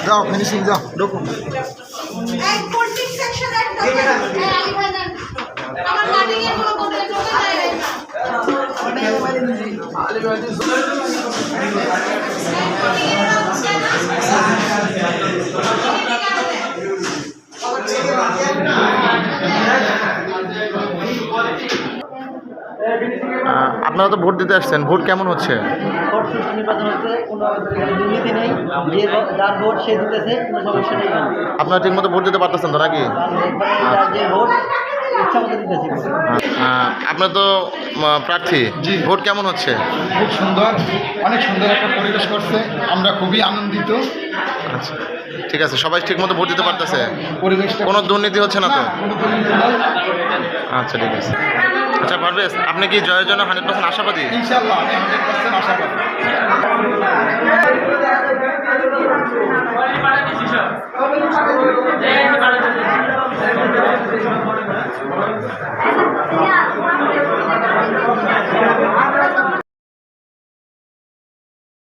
যাও ফিনিশিং যাও ঢুকো। আপনারা তো ভোট দিতে আসছেন, ভোট কেমন হচ্ছে? ভোট সুষ্ঠু নির্বাচন হচ্ছে, কোনো দুর্নীতি নেই, যার ভোট সে দিতেছে, কোনো সমস্যা নেই। আপনারা ঠিকমতো ভোট দিতে পারতেছেন তো নাকি? যার যে ভোট ইচ্ছা মতো দিতেছি। আপনার তো প্রার্থী, ভোট কেমন হচ্ছে? খুব সুন্দর, অনেক সুন্দর একটা পরিবেশ করছে, আমরা খুবই আনন্দিত। আচ্ছা ঠিক আছে, সবাই ঠিকমতো ভোট দিতে পারতেছে, পরিবেশটা কোনো দুর্নীতি হচ্ছে না তো? কোনো দুর্নীতি নাই। আচ্ছা ঠিক আছে। আচ্ছা পারভেজ, আপনি কি জয়ের জন্য 100% আশাবাদী? ইনশাআল্লাহ আমি 100% আশাবাদী। Thank you.